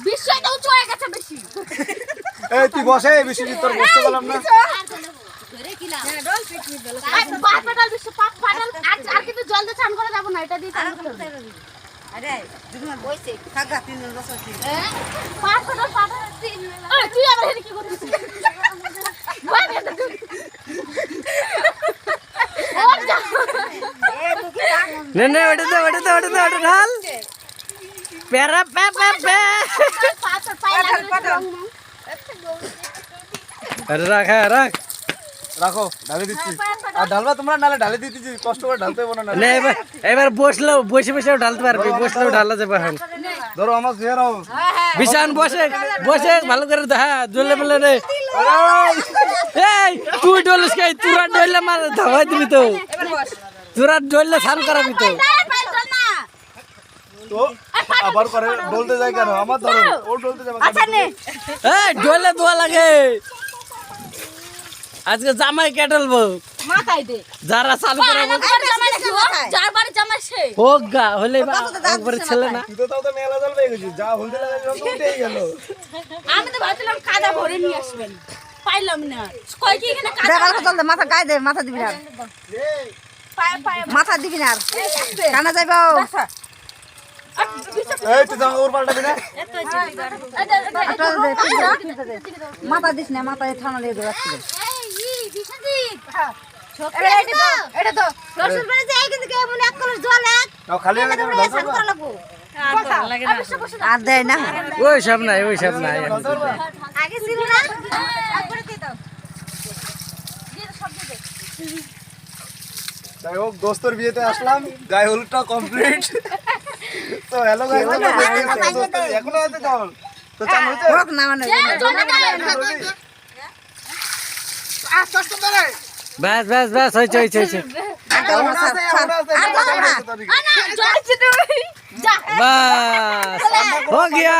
বিশ্বটা উঁচু হয়ে গেছে বেশি। এই তুই বসে বিশ্বজিৎ তোর বসতে বললাম না। আর কিন্তু জল দিয়ে চান করে যাবো না, এটা দিয়ে চান করতে হবে। তুই আবার কি করছিস? নে ওটা ঢাল পেরা পে পে পে আরে রাখ রাখো ঢালে দিচ্ছি। আর ঢালবা তোমরা, নালে ঢালে দিতেছি, কষ্ট করে ঢালতে হবে না। না এবার বসেও ঢালতে পারবি, বসলেও ঢালা যাবে। এখন ধরো আমার চেহারাও বিশান বসে ভালো করে হ্যাঁ জ্বলে বলে রে। এই তুই ডলিস কে? তুরা ডললে মার ধাওয়াই দিবি তো, তুরা ডললে স্নান করাবি তো। তো আবার করে ডলতে যায় কেন? আমার ধরো ও ডলতে যাবে। এই ডলে দোয়া লাগে। আজকে জামাই কেটলবো মাথায় দে, যারা চালু করাবো যার বাড়ি জামাই সে হোক গা হলে একবারে ছেলে না। তুই তো তাও তো মেলা জল পেয়ে গেছিস, যা হলতে লাগে সব উঠেই গেল। আমি তো ভাবছিলাম কাদা ভরে নিয়ে আসবেন, পাইলাম না। কই কি এখানে কাদা মাথা গায়ে দে, মাথা দিবি না, মাথা দিবি না, কানা যাইব। এই তুই জামা ওর পাল্টাবি না। মাথা দিস না, মাথায় ঠান্ডা লেগে যাচ্ছে। নাও খালি হয়ে যাবে, ঢালতে পারবা? আর দেয় না, ওই সব নাই ঢালতে পারবা? আগে ছিল না, একবারে দিয়ে দাও। যাই হোক দোস্তর বিয়েতে আসলাম, গায়ে হলুদটা কমপ্লিট। তো হ্যালো গাইস, এখনো আছে চাউল তো চাল হয়েছে? হোক না মানে ব্যাস হয়েছে যা বাস हो गया।